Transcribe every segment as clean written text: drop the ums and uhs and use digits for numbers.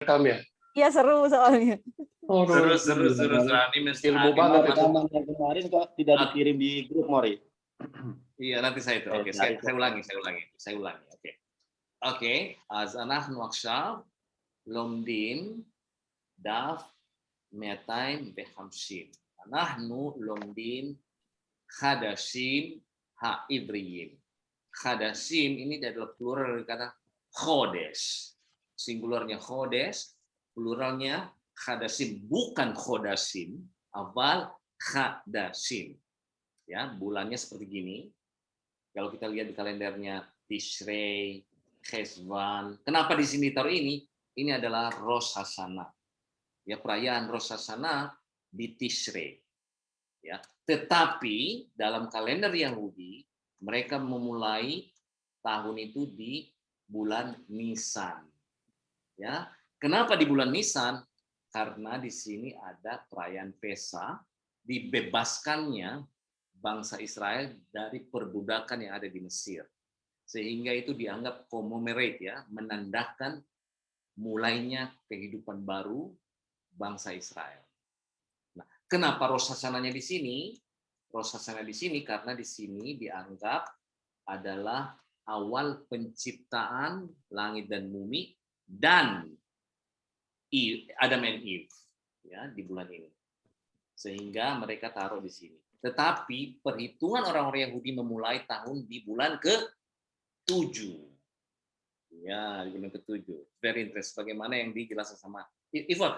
rekam ya? Iya seru soalnya. Seru. Ini mesti ilmu banget. Rekaman yang kemarin kok tidak dikirim di grup, Mori. Iya, nanti saya itu. Oke, saya ulangi. Oke. Azanah nuaksha lomdin daf metain behamshin. Nahnu lomdin khadashim ha-ibriyin. Khadashim ini adalah plural dari kata khodesh. Singularnya khodesh, pluralnya khadashim, bukan khodasim, awal khadashim. Ya, bulannya seperti gini. Kalau kita lihat di kalendernya Tishrei, Cheshvan. Kenapa di sini taruh ini? Ini adalah Rosh Hashanah. Ya, perayaan Rosh Hashanah di Tishrei. Ya, tetapi dalam kalender Yahudi mereka memulai tahun itu di bulan Nisan. Ya, kenapa di bulan Nisan? Karena di sini ada perayaan Pesa, dibebaskannya bangsa Israel dari perbudakan yang ada di Mesir. Sehingga itu dianggap commemorate, ya, menandakan mulainya kehidupan baru bangsa Israel. Nah, kenapa Rosh Hashanah-nya di sini? Rosh Hashanah di sini karena di sini dianggap adalah awal penciptaan langit dan bumi dan Adam and Eve, ya, di bulan ini. Sehingga mereka taruh di sini. Tetapi perhitungan orang-orang Yahudi memulai tahun di bulan ke-7. Ya, di bulan ke-7. Very interesting. Bagaimana yang dijelaskan sama Ivon.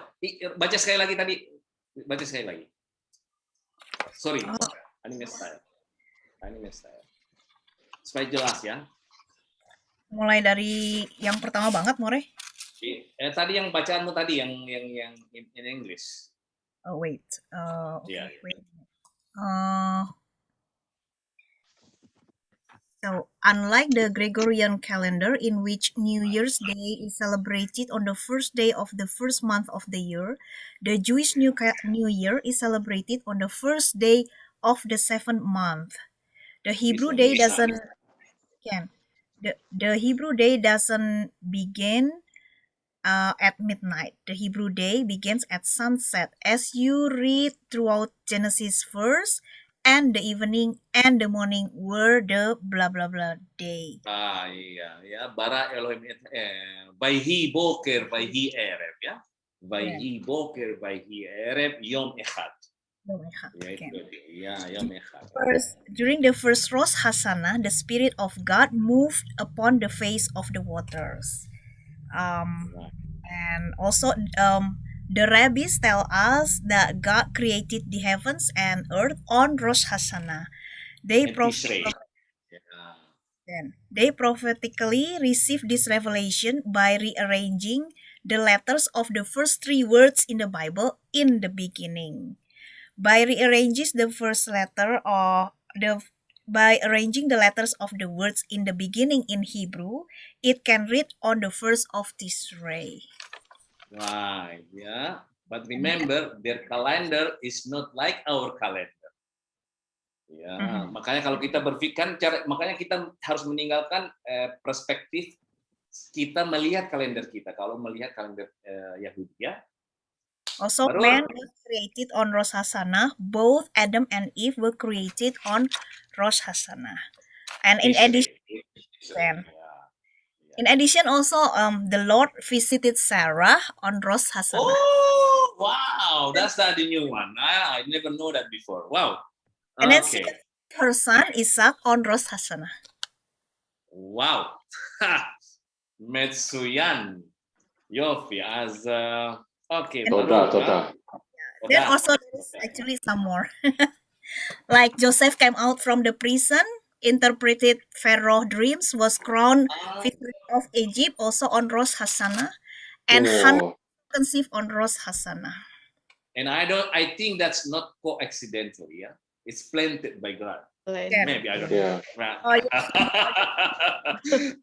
Baca sekali lagi tadi. Baca sekali lagi. Sorry. Anime style. Supaya jelas, ya. Mulai dari yang pertama banget, More. Tadi yang bacaanmu tadi yang in English. Oh, wait. Okay, Yeah. wait. So, unlike the Gregorian calendar, in which New Year's Day is celebrated on the first day of the first month of the year, the Jewish New Year is celebrated on the first day of the seventh month. The Hebrew day doesn't begin at midnight. The Hebrew day begins at sunset. As you read throughout Genesis first, and the evening and the morning were the blah blah blah day. Iya, ya. Bara Elohim Vayhi boker, vayhi erev, ya. Vayhi boker, vayhi erev, yom echad. Yom echad. First, during the first Rosh Hashanah, the Spirit of God moved upon the face of the waters. And also, the rabbis tell us that God created the heavens and earth on Rosh Hashanah. They prophetically received this revelation by rearranging the letters of the first three words in the Bible in the beginning. By arranging the letters of the words in the beginning in Hebrew, it can read on the first of Tishrei. Right, yeah. But remember, their calendar is not like our calendar. Ya, makanya kalau kita berpikir, makanya kita harus meninggalkan perspektif kita melihat kalender kita. Kalau melihat kalender Yahudi, ya. Also, man was created on Rosh Hashanah. Both Adam and Eve were created on Rosh Hashanah. And in addition, also the Lord visited Sarah on Rosh Hashanah. Oh, wow, that's the new one. I never know that before. Wow. And then her son Isaac on Rosh Hashanah. Wow. Metsuyan. Yofi as okay. Total. Then also there's actually some more. Like Joseph came out from the prison, interpreted Pharaoh dreams, was crowned viceroy of Egypt also on Rosh Hashanah, and Hannah conceived on Rosh Hashanah. And I think that's not coincidental, yeah. It's planted by God. Maybe I don't know. Oh, yeah.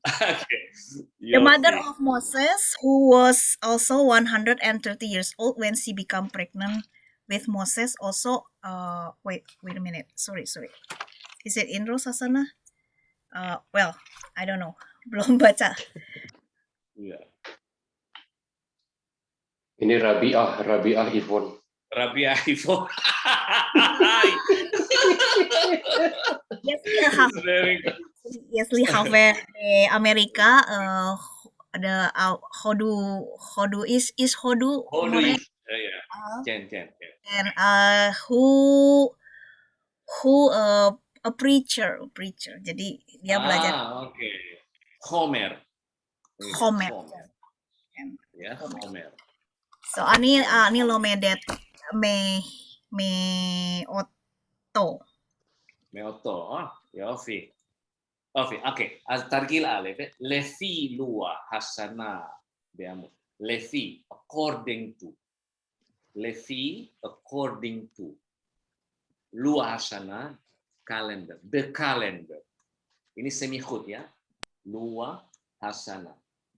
Okay. The mother of Moses, who was also 130 years old when she became pregnant with Moses, also wait a minute. Sorry. Is it in Rosh Hashanah? Well, I don't know. Belum baca. Yeah. Ini Rabi'ah Ivon. Rabi'ah Ivo. Yes, we have. Very good. Yes, we have the America. Hodu is Hodu Hodu more, is, yeah. Chen. and who a preacher. Jadi dia belajar Oke. Homer. Homer. Ya, Homer. So ani lo medet me otto. Meoto. Yofi. Oke. Targil alef. Lefi lua hasana. Beamu. Lefi according to. Lefi according to. Lua hasana calendar. The calendar. Ini semikhut ya. Lua hasana.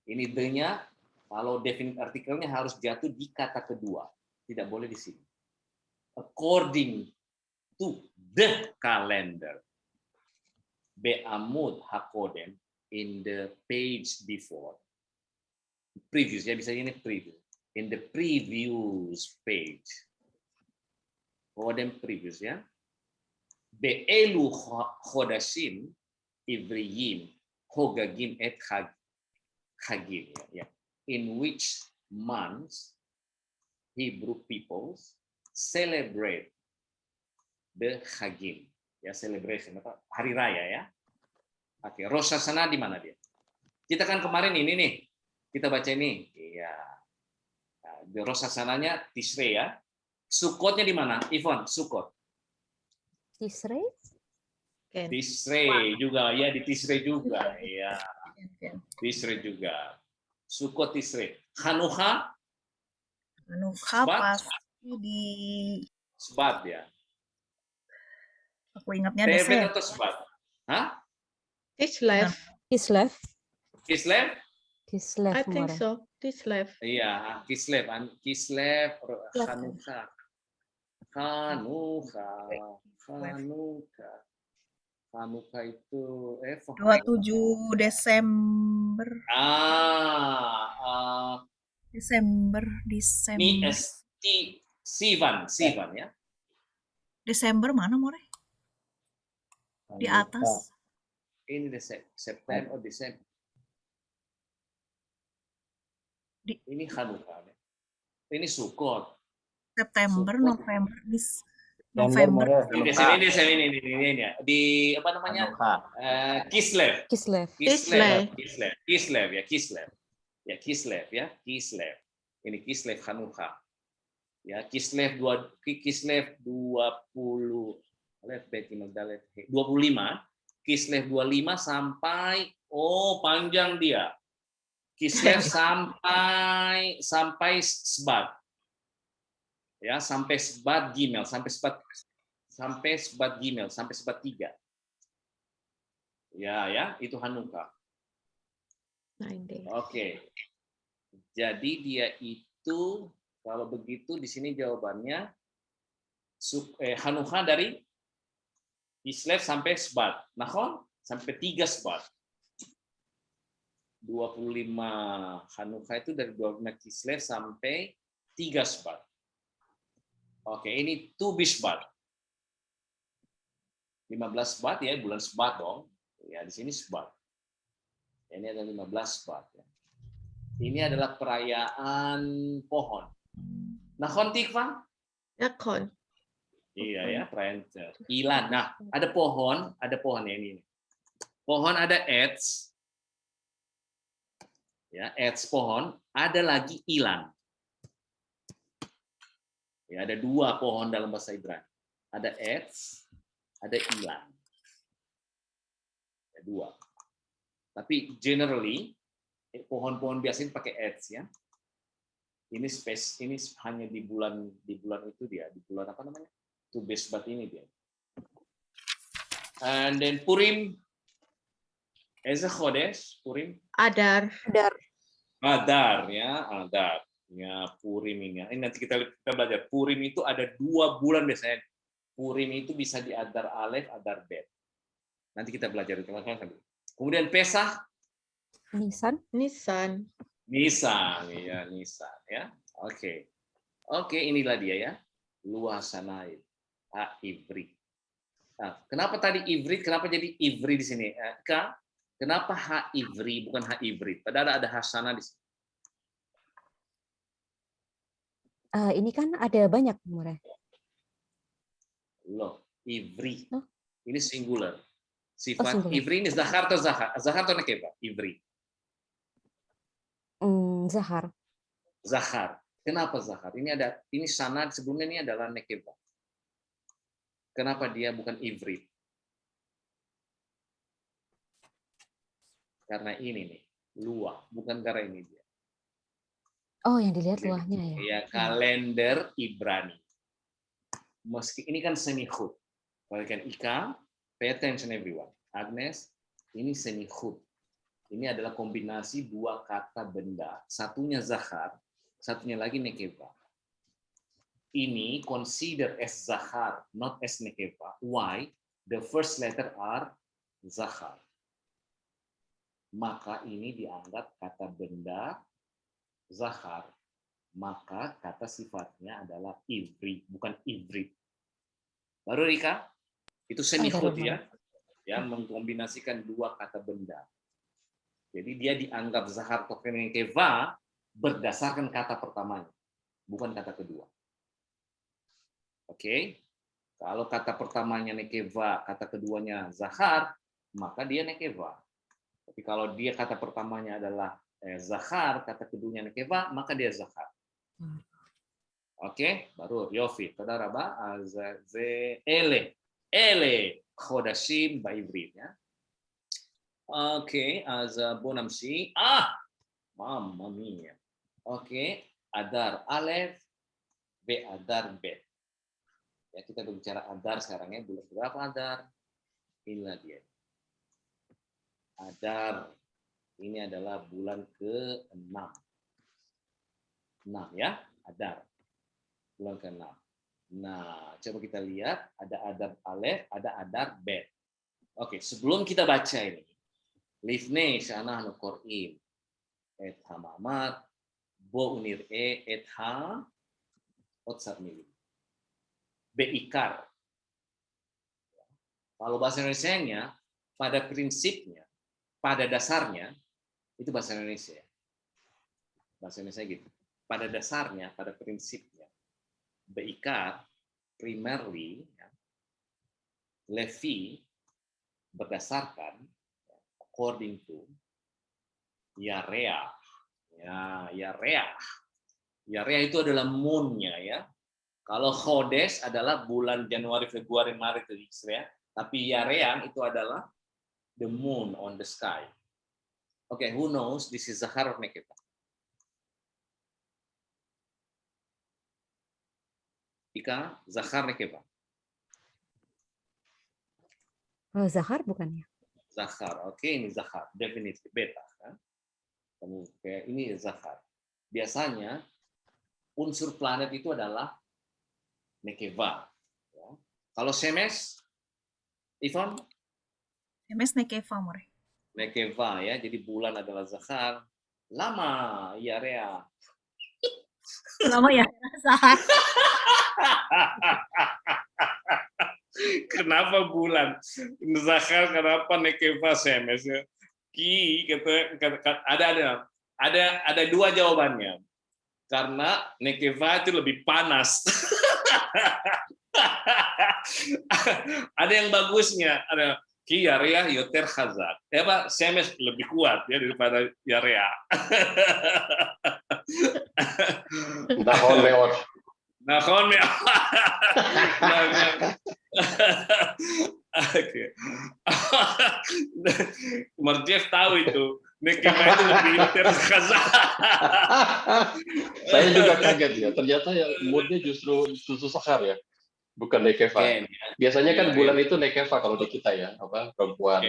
Ini the-nya kalau definite artikelnya harus jatuh di kata kedua. Tidak boleh di sini. According to the calendar. Be'amud hakodem in the page before. Previous ya, bisa ini previous. In the previous page. Kodem previous ya. Be'elu chodashim ivriyim hogagim et chagim ya. In which months Hebrew peoples celebrate the Chagim, ya celebration apa hari raya ya. Oke, Rosh Hashanah di mana dia? Kita kan kemarin ini nih, kita baca ini, iya. Nah, Rosh Hashanah-nya Tishrei ya. Sukkotnya di mana? Ivon, Sukkot. Tishrei? Tishrei juga, ya di Tishrei juga, iya. Tishrei juga. Sukkot Tishrei. Hanukkah? Hanukkah pasti di Shvat ya. aku ingatnya Tevet Desember. atau Shvat? Hah? Kislev. Kislev? Kislev? Kislev, I think Mara. so. Kislev. Iya, Kislev, Hanukkah. Hanukkah itu 27 Desember. Desember. Sivan ya. Desember mana more? Di atas. Ini September, Desember. Ini Hanukkah. Ini Sukkot. September, Sukkot. November, November. Ini ya. Di apa namanya? Kislev. Kislev. Kislev ya. Ini Kislev Hanukkah. Ya, Kislev 25, Kislev 25 sampai panjang dia. Kislev sampai Shvat. Ya, sampai Shvat Gimel, sampai Shvat Gimel, sampai Shvat 3. Ya, itu Hanukkah. 9 days. Oke. Jadi dia itu kalau begitu di sini jawabannya Hanukkah dari Kislev sampai Shvat. Nahon? Sampai 3 Shvat. 25 Hanukkah itu dari 25 Kislev sampai 3 Shvat. Oke, ini Tu Bishvat. 15 Shvat ya, bulan Shvat dong. Ya, di sini Shvat. Ini ada 15 Shvat ya. Ini adalah perayaan pohon. Nahon Tikva? Nakon. Iya ya, perayaan Ilan. Nah, ada pohon ya ini. Pohon ada Etz. Ya, Etz pohon, ada lagi Ilan. Ya, ada 2 pohon dalam bahasa Ibrani. Ada Etz, ada Ilan. Ada 2. Tapi generally pohon-pohon biasanya pakai Etz ya. Ini hanya di bulan itu dia, di bulan apa namanya? Tu Bishvat ini dia. And then Purim, Eze Chodesh, Purim. Adar. Adar ya, Adar. Ya, Purim ini. Ini nanti kita belajar. Purim itu ada 2 bulan biasanya. Purim itu bisa di Adar Alef, Adar Bet. Nanti kita belajar itu. Kemudian Pesach. Nisan. Nisan ya. Oke. Oke, inilah dia ya. Luasanaid. Ivri. Nah, kenapa tadi Ivri? Kenapa jadi Ivri di sini? Kak, kenapa H Ivri bukan H Ivri? Padahal ada Hasana di sini. Ini kan ada banyak nomornya. Loh, Ivri. Oh. Ini singular. Sifat singular. Ivri ini Zahar atau Zahar? Zahar atau nekeba? Ivri. Zahar. Zahar. Kenapa Zahar? Ini sanad sebelumnya ini adalah nekeba. Kenapa dia bukan Ivri? Karena ini nih, luah, bukan karena ini dia. Oh, yang dilihat luahnya ya. Ya, kalender Ibrani. Meski ini kan semikhut. Perhatikan Ika, pay attention everyone. Agnes, ini semikhut. Ini adalah kombinasi dua kata benda. Satunya zahar, satunya lagi nekeva. Ini consider as zahar, not as nekeva. Why? The first letter are zahar. Maka ini dianggap kata benda zahar, maka kata sifatnya adalah ivri, bukan ivrit. Baru Rika, itu semikhut ya, mengkombinasikan dua kata benda. Jadi dia dianggap zahar atau nekeva berdasarkan kata pertamanya, bukan kata kedua. Oke, kalau kata pertamanya nekeva, kata keduanya zahar, maka dia nekeva. Tapi kalau dia kata pertamanya adalah zahar, kata keduanya nekeva, maka dia zahar. Oke, baru Yofi. Tadara ba ele khodashim baivrit ya. Oke, bonamsi. Mamma mia. Oke, adar alef, b adar b. Ya, kita berbicara adar sekarang ya. Bulan berapa adar? Inilah dia. Adar. Ini adalah bulan ke-6. 6 ya, adar. Bulan ke-6. Nah, coba kita lihat. Ada adar alef, ada adar bet. Oke, sebelum kita baca ini. Lifnei syanah nukor'im. Et hamamat. Bo unir'e et ha. Otsar milim. Beikar. Kalau bahasa Indonesianya, pada prinsipnya, pada dasarnya, itu bahasa Indonesia. Bahasa Indonesia gitu. Pada dasarnya, pada prinsipnya, beikar, primarily, levi, berdasarkan, according to, yarea. Ya, yarea. Yarea itu adalah moon-nya ya. Kalau Chodesh adalah bulan Januari, Februari, Maret, ya. Tapi yarea itu adalah the moon on the sky. Okay, who knows this is Zahar or nekeva? Ika, Zahar nekeva? Zahar bukannya? Zahar, oke, ini Zahar, definitely beta. Kan? Ini Zahar. Biasanya unsur planet itu adalah nekeva. Ya. Kalau Shemesh, Ivan? Shemesh nekeva, more. Nekeva ya, jadi bulan adalah Zahar. Lama, yarea. Lama ya, Zahar. Kenapa bulan Zahar? Kenapa nekeva Shemesh? Ada dua jawabannya. Karena nekeva itu lebih panas. Ada yang bagusnya, ada ki yarea yoter khazak. Ya Pak, Shemesh lebih kuat ya daripada yarea. Nahon meot. Nahon meot. Oke. Marjef tahu itu. Nekeva itu lebih yoter khazak. Saya juga kaget ya. Ternyata yang moodnya justru Zahar ya. Bukan nekeva. Biasanya kan bulan itu nekeva kalau di kita ya, apa perempuan.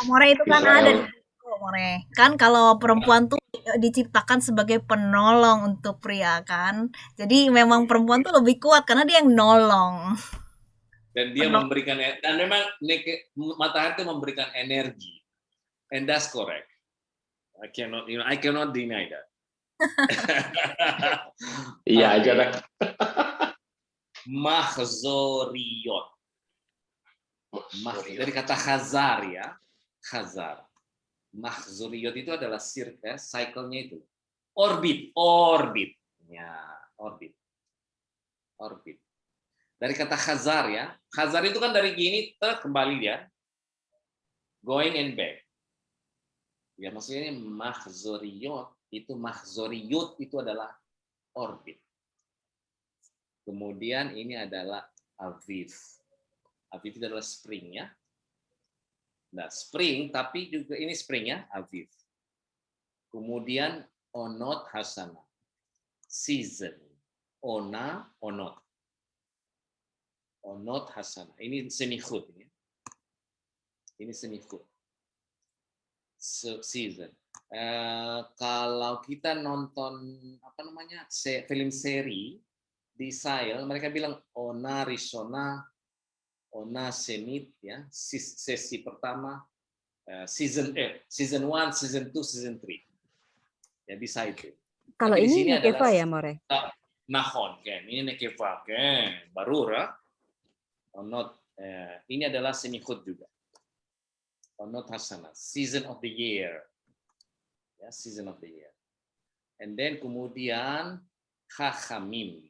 More itu kan ada More. Kan kalau perempuan tuh diciptakan sebagai penolong untuk pria kan. Jadi memang perempuan tuh lebih kuat karena dia yang nolong. Dan dia memberikan, dan memang matahari itu memberikan energi. And that's correct. I cannot deny that. Iya aja dah. Mahzoriyot. Dari kata khazar ya, khazar. Mahzoriyot itu adalah cycle-nya itu. Orbit. Ya, orbit. Dari kata khazar ya. Khazar itu kan dari gini kembali ya. Going and back. Ya maksudnya mahzoriyot itu adalah orbit. Kemudian ini adalah aviv. Aviv itu adalah spring ya. Nah, spring tapi juga ini spring ya, aviv. Kemudian onot hasana. Season. Ona, onot. Onot hasana. Ini semikhut ya. Ini semikhut. Season. Kalau kita nonton film seri di Israel, mereka bilang ona risona, ona senit ya, sesi pertama, season 1, season 2, season 3. Ya bisa itu. Kalau Tapi di ini sini nekeva adalah ya, More? Nahon, kan? Ini nekeva, kan? Barura. Onot, ini adalah semikhut juga. Onot hasana, season of the year. Ya, season of the year. And then kemudian Chachamim.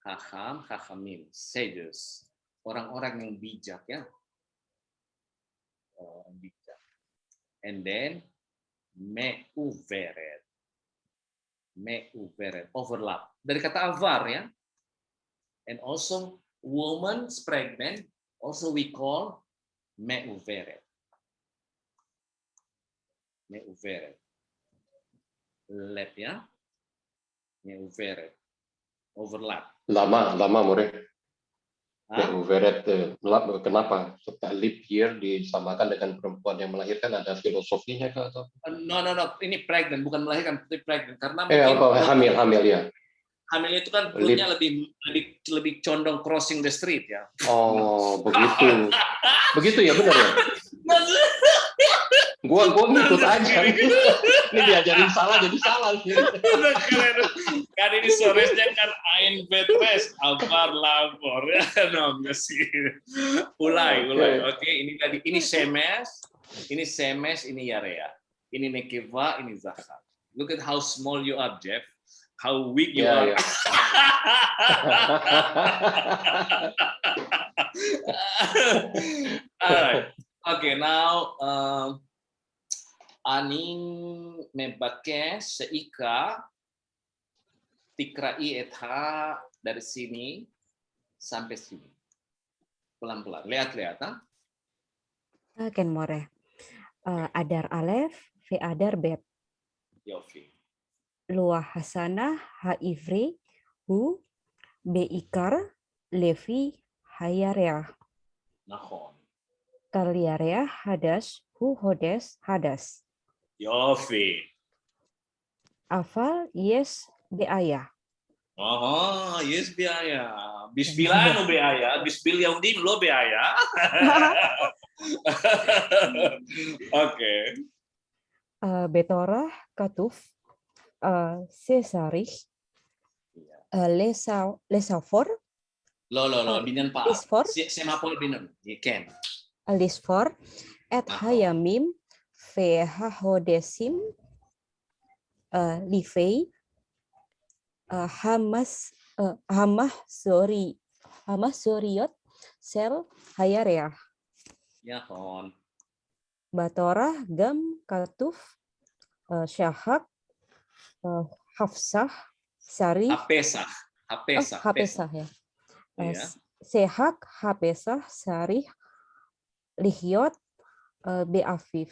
Chachamim, sages. Orang-orang yang bijak ya. Orang bijak. And then me'uveret. Overlap. Dari kata avar ya. And also woman's pregnant, also we call me'uveret. Let ya. Me'uveret. Overlap. Lama More. Me'uveret. Kenapa? Setelah leap year disamakan dengan perempuan yang melahirkan, ada filosofinya kah atau? No. Ini pregnant, bukan melahirkan, tapi pregnant. Karena mungkin hamil ya. Hamil itu kan perutnya lebih condong crossing the street ya. Oh, begitu. Begitu ya, benar ya? Gua ngikut aja. Ini diajarin salah jadi salah. Kan ini soresnya kan Ain Betres, Avar Labor ya, no enggak sih. Ulai. Oke, ini tadi ini Semes, ini Yarea. Ini Nekeva, ini Zachar. Look at how small you are, Jeff. How weak you are. Yeah. Alright. Okay, now aning membakes seika tikrai etha dari sini sampai sini. Pelan-pelan. Lihat. Ken More. Adar alef, ve adar bet. Yofi. Luah hasanah, ha ivri, hu, be ikar, levi, hayarea. Nahon. Kaliarea hadas, hu hodes, hadas. Yofi. Afal, yes, be ayah. Oh, yes biaya. Bismillah no biaya, Bismil Yahudi lo biaya. Oke. Betorah katuf, sesarih, lesafor. Lo, binan pa. Lisfor. Semapol binan. You can. Lisfor, et hayamim, fe hahodesim, livei, hamah zoriot, sel hayarea. Ya, hon. Batorah gam katuf, syahak, hafsah, sari. Hapesah ya. Iya. Sehak, hapesah, sari, lihyot, beafif.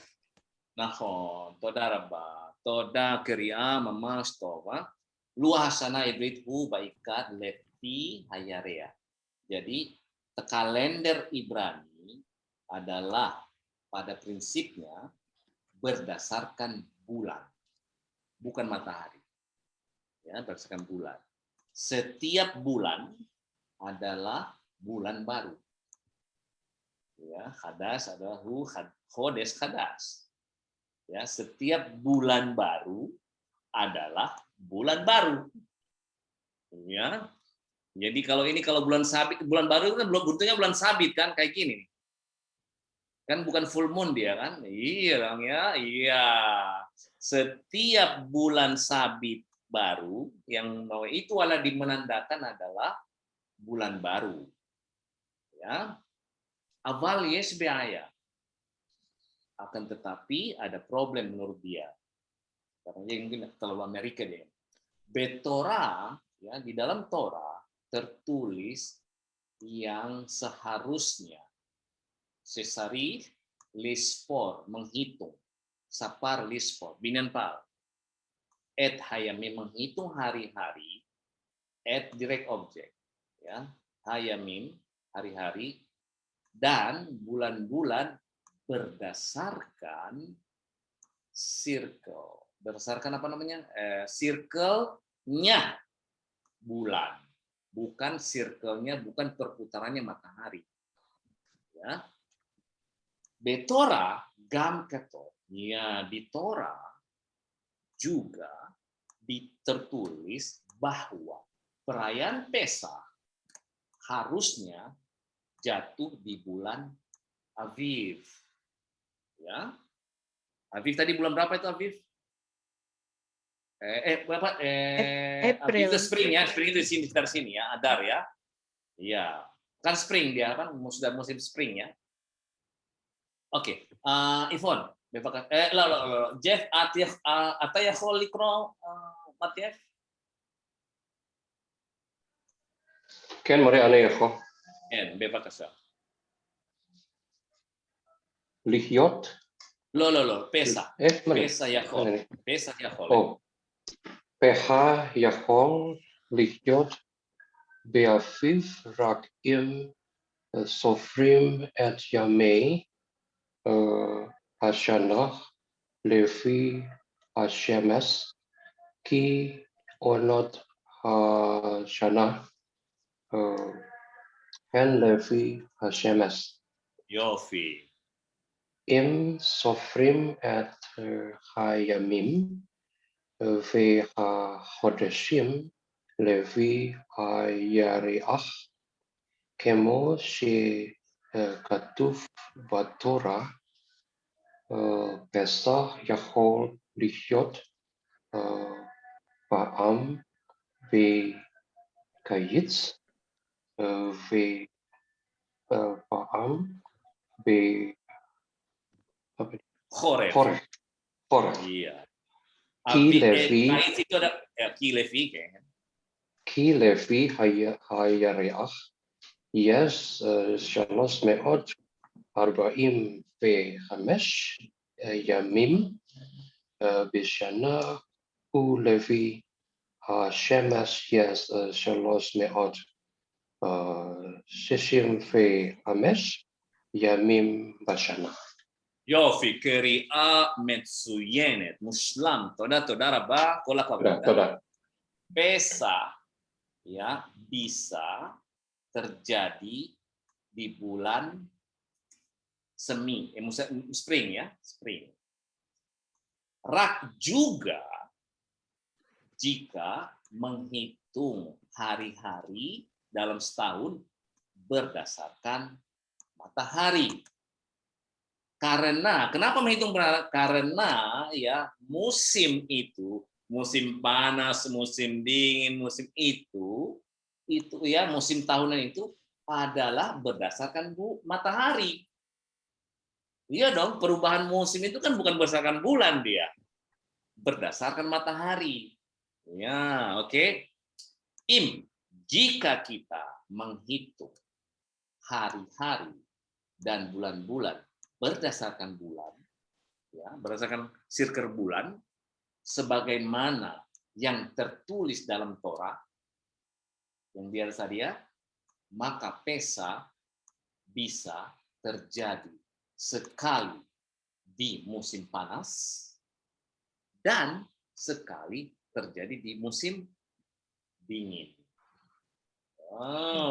Nahon. Toda rabba. Toda kriya mamas tova. Luasana ibrit hu baikat lefti hayarea. Jadi kalender Ibrani adalah pada prinsipnya berdasarkan bulan, bukan matahari. Ya, berdasarkan bulan. Setiap bulan adalah bulan baru. Ya, hadas adalah hodes hadas. Ya, setiap bulan baru adalah bulan baru. Ya. Jadi kalau bulan sabit, bulan baru kan bentuknya bulan sabit kan kayak gini. Kan bukan full moon dia kan? Iya dong ya. Iya. Setiap bulan sabit baru yang itu adalah dimenandakan adalah bulan baru. Ya. Awal biaya. Akan tetapi ada problem menurut dia. Karena dia mungkin terlalu Amerika dia. Betorah, ya, di dalam Torah tertulis yang seharusnya sesari lispor, menghitung, sapar lispor, binanpal, et hayami, menghitung hari-hari, et direct object, ya, hayamim, hari-hari, dan bulan-bulan berdasarkan circle. Berdasarkan apa namanya? Circle-nya bulan. Bukan circle-nya, bukan perputarannya matahari. Ya. Betorah gam ketor. Ya, di Torah juga tertulis bahwa perayaan Pesach harusnya jatuh di bulan Aviv. Ya. Aviv tadi bulan berapa itu Aviv? April. Itu spring ya, spring itu di sini sekitar sini ya, Adar ya. Iya, kan spring dia kan sudah musim spring ya. Oke, Ivon, Jeff ataya holikro Matiev. כן, מורה, אני יכול. כן, בבקשה. לחיות? לא, פסח. מה? פסח יכול. פסח יכול. פסח יכול לחיות באביב רק אם סופרים את ימי השנה לפי השמש, כי עונות השנה הן לפי השמש. יופי. אם סופרים את הימים והחודשים לפי הירח, כמו שכתוב בתורה, פסח יכול להיות פעם בקיץ ופעם חורף. חורף. Iya. כי לפי Kiais itu ada ki levi kayaknya. כי לפי הירח יש 345 ימים בשנה, ולפי השמש יש 365 ימים בשנה. Yofi, קריאה מצוינת, מושלם. תודה רבה, כל הכבוד. תודה. Pesach ya bisa terjadi di bulan semi, spring ya, spring. Rak juga jika menghitung hari-hari dalam setahun berdasarkan matahari. Karena kenapa menghitung? Karena ya musim itu, musim panas, musim dingin, musim itu ya musim tahunan itu adalah berdasarkan matahari. Iya dong, perubahan musim itu kan bukan berdasarkan bulan dia, berdasarkan matahari. Ya, oke. Jika kita menghitung hari-hari dan bulan-bulan berdasarkan bulan, ya, berdasarkan sirkel bulan, sebagaimana yang tertulis dalam Torah, yang biasa dia, maka Pesach bisa terjadi sekali di musim panas dan sekali terjadi di musim dingin.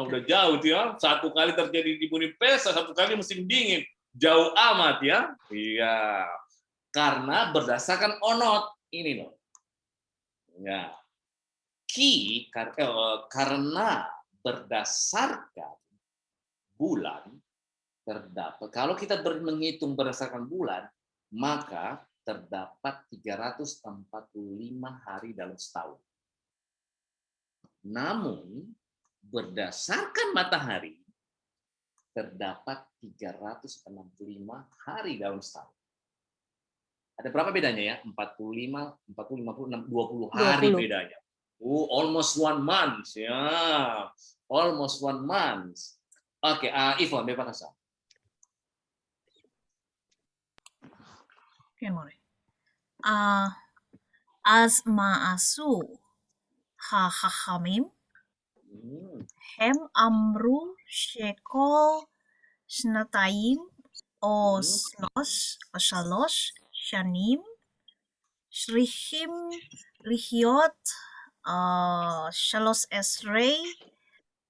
Udah jauh tuh ya, satu kali terjadi di musim Pesach, satu kali musim dingin. Jauh amat ya. Iya. Karena berdasarkan onot ini loh. Ya. Karena berdasarkan bulan terdapat, kalau kita menghitung berdasarkan bulan, maka terdapat 345 hari dalam setahun. Namun berdasarkan matahari terdapat 365 hari dalam setahun. Ada berapa bedanya ya? 45, 40, 50, 20 hari 20. bedanya. Oh, almost 1 month. Ya, almost 1 month. Oke, Ivon, bebas. Oke, More. Asma asu ha-ha-hamim hem amru shekol snatayim shalosh shanim shrihim lihiot shalos esrei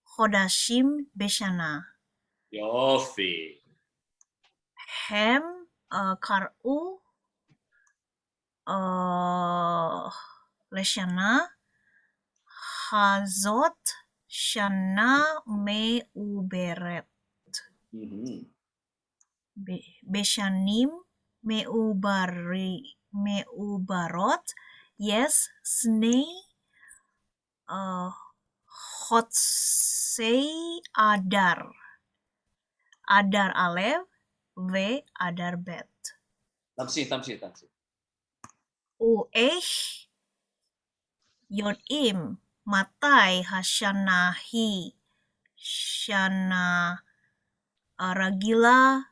chodashim beshana Yofi. hem kar'u leshana hazot shana meuberet beshanim meubarot yes snei hotsei adar alef v adar bet Tamsi. Yodim matai hasyanahi syana ragila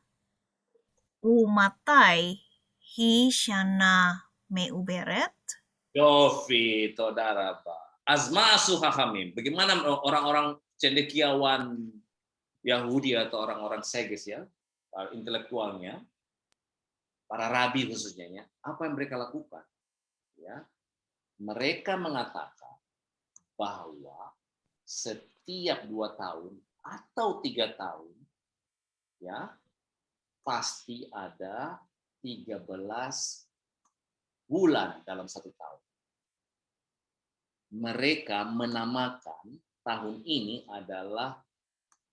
matai hi syana meuberet. Yofi, Todaraba. Azma Suhahamim. Bagaimana orang-orang cendekiawan Yahudi atau orang-orang Seges ya, intelektualnya, para rabi khususnya, apa yang mereka lakukan? Ya, mereka mengatakan bahwa setiap 2 tahun atau 3 tahun, ya, pasti ada 13 bulan dalam 1 tahun. Mereka menamakan tahun ini adalah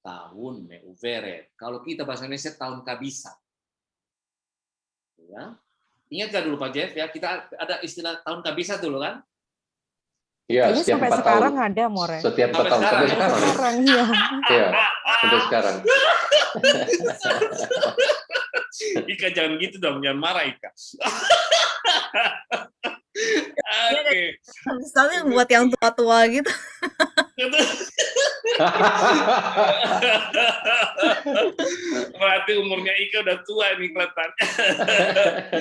tahun Meuveret. Kalau kita bahasa Indonesia tahun kabisat. Ya. Ingat nggak dulu Pak Jeff ya, kita ada istilah tahun kabisat dulu kan? Iya, Kayaknya setiap sampai 4 sekarang tahun. ada, More. Setiap 4 tahun. Sampai Sampai sekarang, sekarang. Sekarang, iya. Iya, sampai sekarang. Ika jangan gitu dong, jangan marah Ika. Oke. Tapi buat yang tua-tua gitu. Berarti umurnya Ika udah tua nih kelihatan.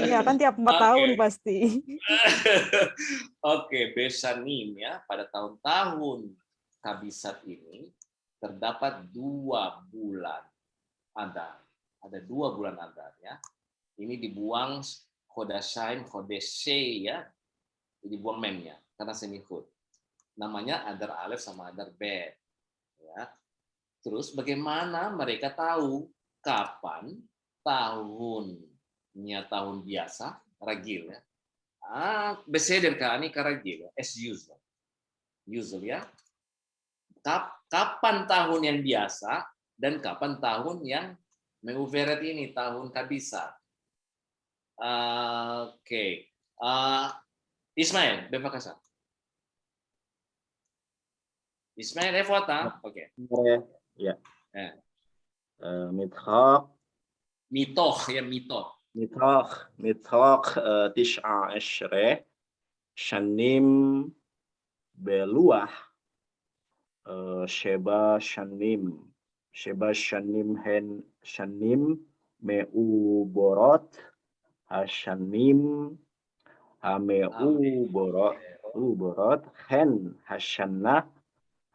Iya, kan tiap 4 tahun pasti. Oke, Besanim ya, pada tahun-tahun kabisat ini terdapat 2 bulan Adar. Ada 2 bulan Adar ya. Ini dibuang Chodashaim, Chodeshe ya. Dibuang memnya karena semihud. Namanya Adar Alef sama Adar Bet. Ya. Terus bagaimana mereka tahu kapan tahunnya tahun biasa, ragil ya. Beseder kani karagil, as usual. Usual ya. Kapan tahun yang biasa dan kapan tahun yang Meuveret ini, tahun kabisat. Oke. Ismail, bebas. Ismail, Evota. Oke. Ya. Mithaq. Mitoh ya, mitoh. Mithaq 19 Shanim beluah Sheba Shanim hen Shanim meuborot Hashanim hameuborot hen Hashanah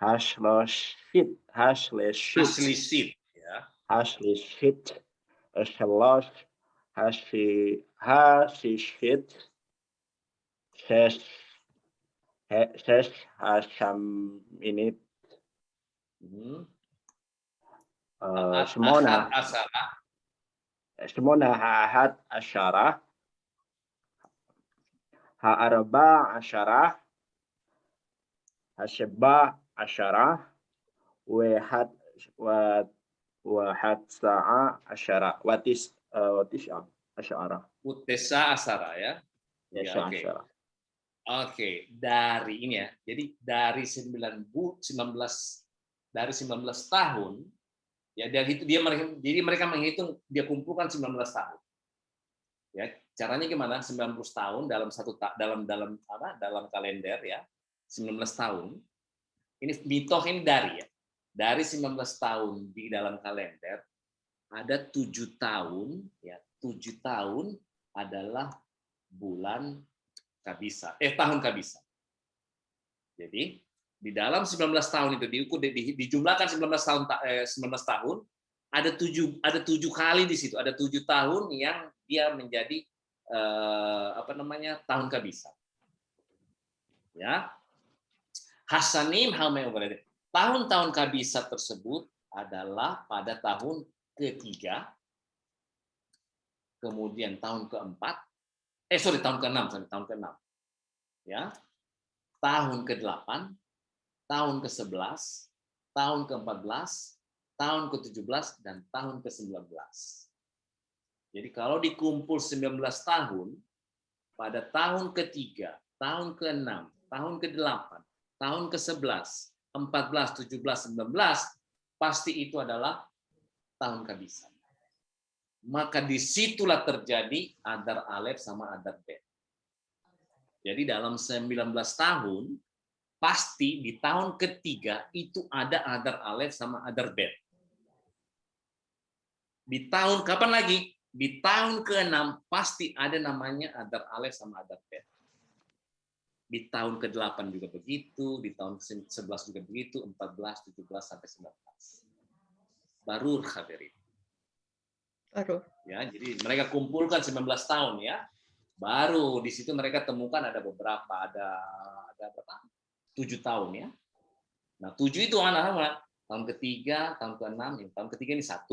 Hashlashit Ya. Hashlishit Shalosh Hashishit Shesh Hasham ini Shmona Ahad Asyarah Ha'arba Asyarah Hasba asyara. Wahat sa'a asyara. Watis asyara. Utesa asara ya. Ya, Ya, oke. asyara. Oke, dari ini ya. Jadi dari 19 tahun ya jadi mereka menghitung dia kumpulkan 19 tahun. Ya, caranya gimana? 19 tahun dalam dalam kalender ya. 19 tahun. Ini mitoh ini dari ya. Dari 19 tahun di dalam kalender ada 7 tahun ya. 7 tahun adalah bulan Kabisa, tahun Kabisa. Jadi di dalam 19 tahun itu dijumlahkan 19 tahun ada 7 kali di situ, ada 7 tahun yang dia menjadi tahun Kabisa. Ya. Hasanim tahun-tahun Kabisa tersebut adalah pada tahun ketiga, kemudian tahun keempat, tahun ke-6, ya, tahun ke-8, tahun ke-11, tahun ke-14, tahun ke-17, dan tahun ke-19. Jadi kalau dikumpul 19 tahun, pada tahun ketiga, tahun ke-6, tahun ke-8, tahun ke-11, 14, 17, 19, pasti itu adalah tahun Kabisa. Maka disitulah terjadi adar alef sama adar bet. Jadi dalam 19 tahun, pasti di tahun ketiga itu ada adar alef sama adar bet. Di tahun kapan lagi? Di tahun ke-6 pasti ada namanya adar alef sama adar bet. Di tahun ke-8 juga begitu, di tahun ke-11 juga begitu, 14, 17 sampai 19. Baru hadirin. Baru. Ya, jadi mereka kumpulkan 19 tahun ya. Baru di situ mereka temukan ada beberapa, ada berapa? 7 tahun ya. Nah, 7 itu anak-anak. Tahun ketiga, tahun ke-6, tahun ketiga ini 1.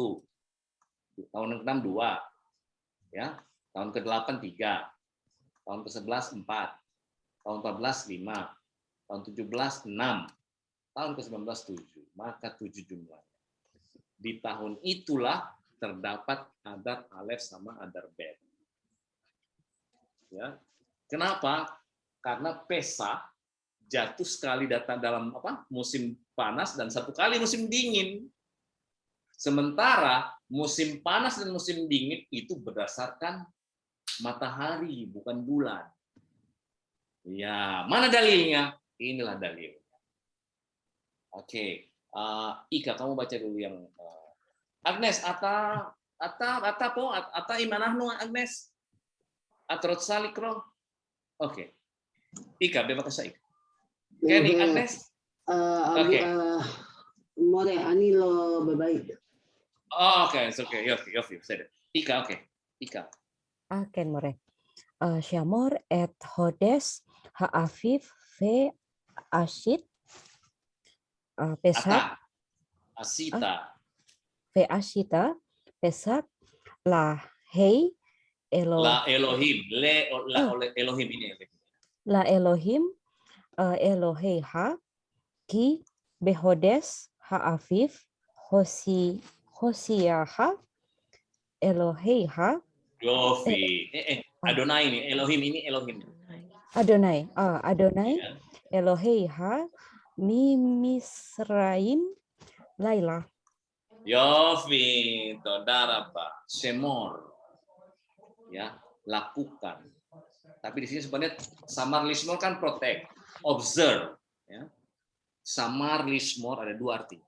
Tahun ke-6 2. Ya. Tahun ke-8 3. Tahun ke-11 4. Tahun 14 5. Tahun 17 6. Tahun ke-19 7. Maka 7 jumlahnya. Di tahun itulah terdapat adar alef sama adar bet. Ya. Kenapa? Karena Pesach jatuh sekali datang dalam musim panas dan satu kali musim dingin. Sementara musim panas dan musim dingin itu berdasarkan matahari, bukan bulan. Ya, mana dalilnya? Inilah dalilnya. Oke, Ika, kamu baca dulu yang Agnes, ata imanahnu Agnes? Atrot salikro? Oke. Ika, bebas Ika. Kenny, Agnes? Oke. More, ani lo baik. Oh, oke, oke. Yofi. Ika, oke. Ika. Ken more. Shamor et hodes ha'afif ve asit pesak Asita. ve asita pesak la hei La Elohim. Elohim ini. La Elohim Eloheiha ki behodes ha'afif hosiyaha Eloheiha Yofi. Adonai ini. Elohim ini Elohim. Adonai. Adonai Ya. Eloheiha Misraim Laila. Yofi. Todara Pak. Semor. Ya, lakukan. Tapi di sini sebenarnya samar lismor kan protect, observe. Ya. Samar lismor ada 2 arti.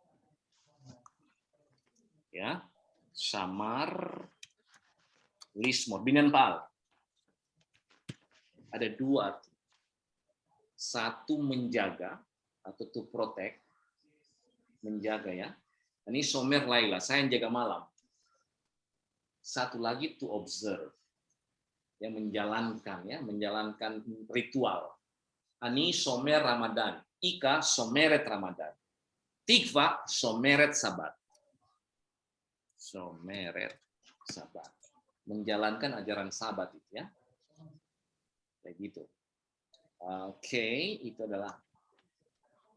Ya, samar lismor binanpal ada 2 arti. 1 menjaga atau to protect, menjaga ya. Ini somer laila, saya yang jaga malam. 1 lagi to observe. Yang menjalankan ritual. Ani somer Ramadan, Ika someret Ramadan, Tikva someret Sabat. Someret Sabat. Menjalankan ajaran Sabat itu ya. Kayak gitu. Oke, itu adalah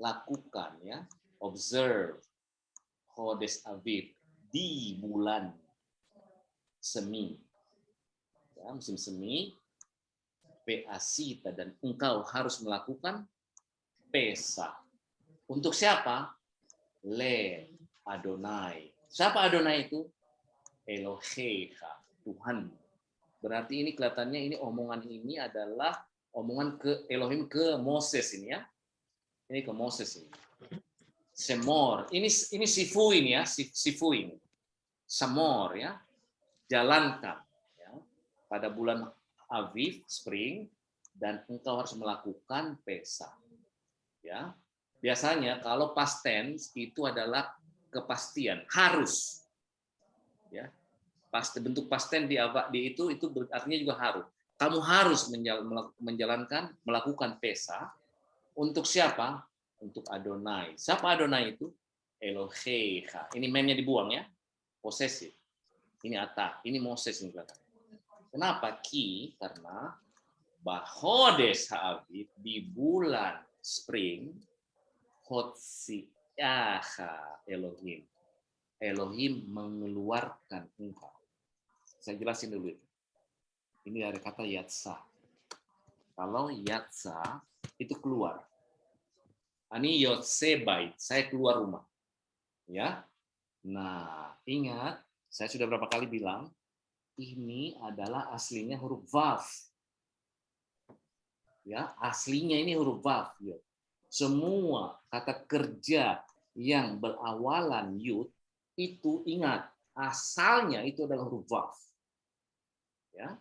lakukan ya, observe Chodesh Aviv di bulan semi. Ya, musim semi, Peasita, dan engkau harus melakukan Pesah. Untuk siapa? Le Adonai. Siapa Adonai itu? Elohecha, Tuhan. Berarti ini kelihatannya ini omongan ini adalah omongan ke Elohim ke Moses ini ya. Ini ke Moses ini. Semor. Ini sifu ini ya, sifu ini. Semor ya. Jalankan ya. Pada bulan Aviv, spring, dan engkau harus melakukan Pesah. Ya. Biasanya kalau past tense itu adalah kepastian, harus. Ya. Bentuk past tense di itu artinya juga harus. Kamu harus melakukan Pesah untuk siapa? Untuk Adonai. Siapa Adonai itu? Elohecha. Ini memnya dibuang ya. Posesif. Ini ata. Ini Moses ini kelihatan. Kenapa? Karena Bahodes Ha'aviv di bulan spring Hotsiaha Elohim. Elohim mengeluarkan engkau. Saya jelasin dulu itu. Ini dari kata yatsa. Kalau yatsa itu keluar. Ani yotse bait, saya keluar rumah. Ya. Nah, ingat, saya sudah berapa kali bilang, ini adalah aslinya huruf vav. Ya, aslinya ini huruf vav. Ya. Semua kata kerja yang berawalan yud itu ingat, asalnya itu adalah huruf vav. Ya.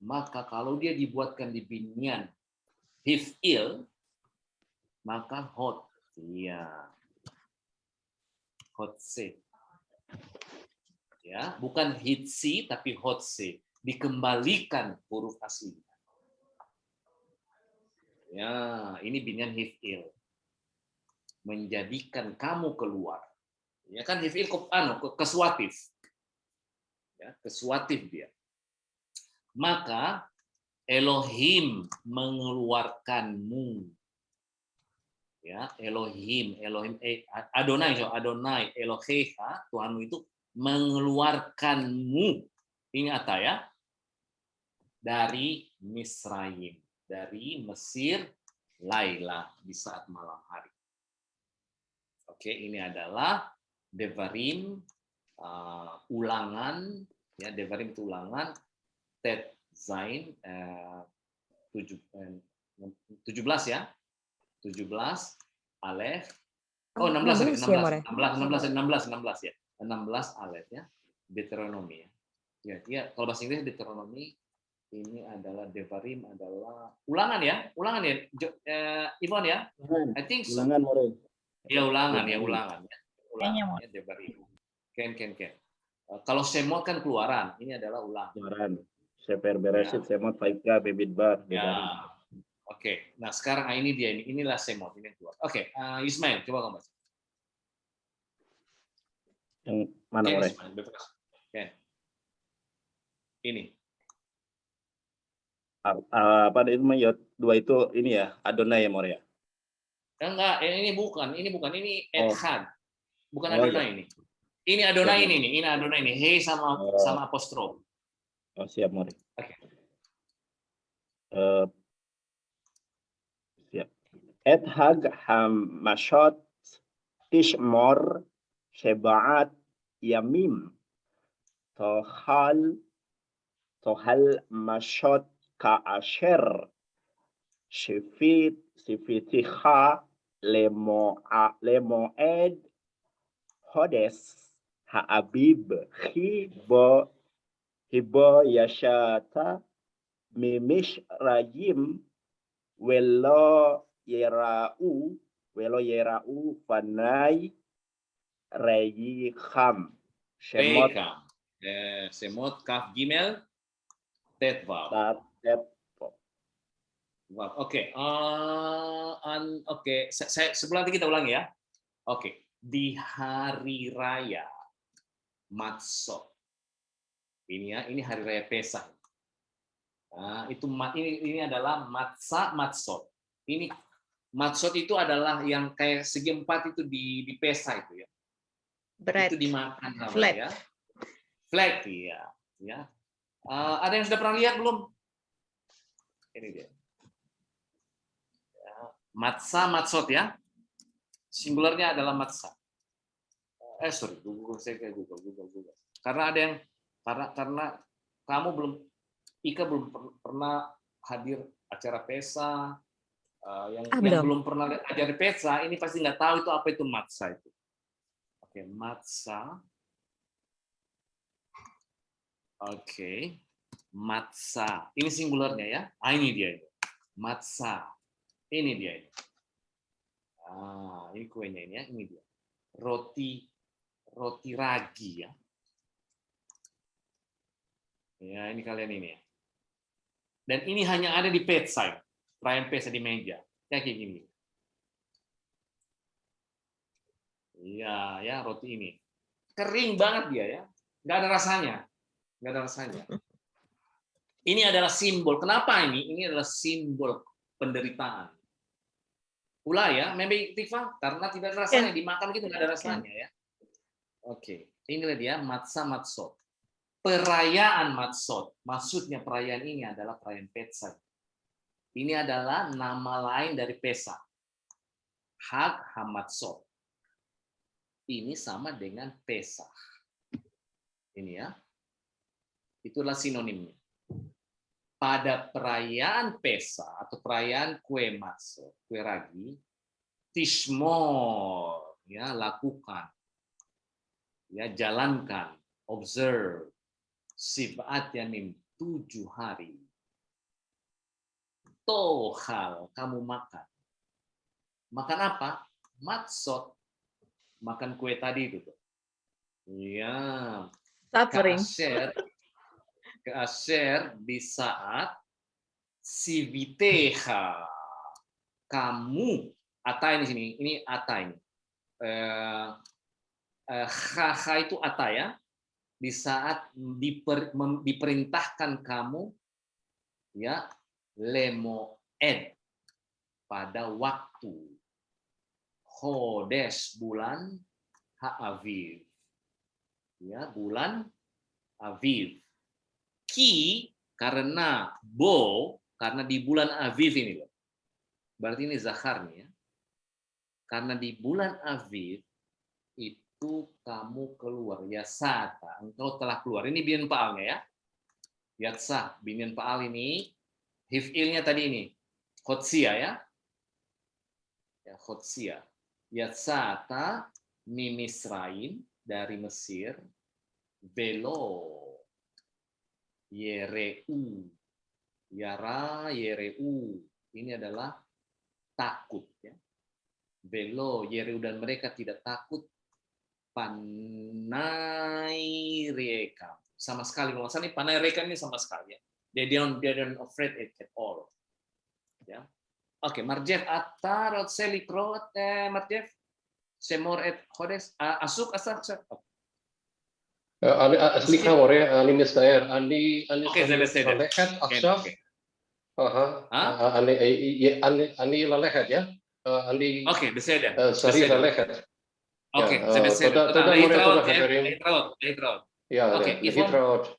Maka kalau dia dibuatkan di binyan hif'il, maka hot, ya, hotse, ya, bukan hitsi tapi hotse, dikembalikan huruf asli. Ya, ini binyan hif'il, menjadikan kamu keluar. Ya kan hif'il kesuatif, ya, kesuatif dia. Maka Elohim mengeluarkanmu. Ya, Elohim, Adonai, Elohecha, Tuhanmu itu mengeluarkanmu. Ingat ya, dari Misraim, dari Mesir, Laila di saat malam hari. Oke, ini adalah Devarim, ulangan, ya, Devarim itu ulangan, Tet Zain 17 ya. 17 Alef. Oh, 16 ya, 16 ya. 16 Alef ya. Deuteronomy ya. Ya, kalau bahasa Inggris Deuteronomy ini adalah Devarim adalah ulangan ya. Ulangan ya. Ivan ya. I think so. Ulangan, More. Ya, ulangan ya. Ulangan Kayaknya, ya, Devarim. Ken. Kalau Semot kan keluaran, ini adalah ulangan. Keluaran. Sefer Bereshit, Semot, Vaikra, Bemidbar, Devarim. Ya. Oke, nah sekarang ini dia, inilah Semot, ini yang keluar. Oke, Ismail, coba kamu baca. Yang mana, More? Ismail, bebas. Oke. Ini. Apa itu Yot 2 itu ini ya, Adonai ya, More ya? Enggak, ini bukan, ini Echad. Bukan Oh, Adonai iya. ini. Ini Adonai Siap, ini Adonai ini. Hei sama apostrof. Oh, siap, More. Oke. Siap. Ethag Hamashot Tishmor Shebaat Yamim Tohal Mashot Kaasher Sifiticha Lemoed Hodes Ha'abib Hibo Yashata Mimish Rayim Welo yerau fanai reyicham Shemot Semot kaf gimel tetvav. Oke. Oke, sebelum nanti kita ulangi ya. Oke, di hari raya Matzot. Ini hari raya Pesach. Nah, ini adalah matzah matzot. Ini Matsot itu adalah yang kayak segi empat itu di pesa itu ya. Bread. Itu dimakan namanya Flat. ya. Flat ya. Ya. Ada yang sudah pernah lihat belum? Ini dia. Ya. Matsa, matsot ya. Singularnya adalah matsa. Sorry, saya kayak Google. Karena ada yang karena kamu Ika belum pernah hadir acara pesa, yang belum pernah ajar pesa, ini pasti nggak tahu itu apa itu matsa itu. Oke, matsa. Oke, matsa. Ini singularnya ya. Ini dia itu. Matsa. Ini dia itu. Ini kuenya ini ya. Ini dia. Roti ragi ya. Ya, ini kalian ini ya. Dan ini hanya ada di pesa, perayaan pesa di meja. Kayak gini. Iya, ya roti ini. Kering banget dia ya. Nggak ada rasanya. Ini adalah simbol. Kenapa ini? Ini adalah simbol penderitaan. Pula ya, maybe Tifa, karena tidak ada rasanya. Dimakan gitu nggak ada rasanya ya. Oke, inilah dia matsa matsot. Perayaan matsot. Maksudnya perayaan ini adalah perayaan Pesach. Ini adalah nama lain dari Pesach. Hag Hamatsot. Ini sama dengan Pesach. Ini ya. Itulah sinonimnya. Pada perayaan Pesach atau perayaan kue matsot, kue ragi, tishmor, ya lakukan, ya jalankan, observe, sibat yamim 7 hari. Tohal, kamu makan. Makan apa? Matsot. Makan kue tadi itu. Ya. Suffering. Keasher di saat siviteha. Kamu, ata ini sini. Ini ata ini. Ha itu ata ya. Di saat diperintahkan kamu ya lemoed pada waktu Chodesh bulan Ha'aviv ya bulan Aviv ki karena karena di bulan Aviv ini loh berarti ini Zahar nih ya karena di bulan Aviv itu kamu keluar yasata engkau telah keluar ini binyan pa'alnya ya yatsa binyan pa'al ini hif'ilnya tadi ini khotsia ya khotsia yatsata mimisraim dari Mesir velo yereu yara yereu ini adalah takut ya velo yereu dan mereka tidak takut panai rekam sama sekali kalau misalnya panai rekam ini sama sekali ya they don't afraid it at all ya oke Marjef atar selikrot Marjef semor et Chodesh asuk asar סליחה מורה, אני מצטער, אני בסדר. ללכת עכשיו, אני ללכת, ya? Oke, בסדר. צריך ללכת. Oke, זה בסדר. תודה מורה, תודה חברים. להתראות. Ya, להתראות.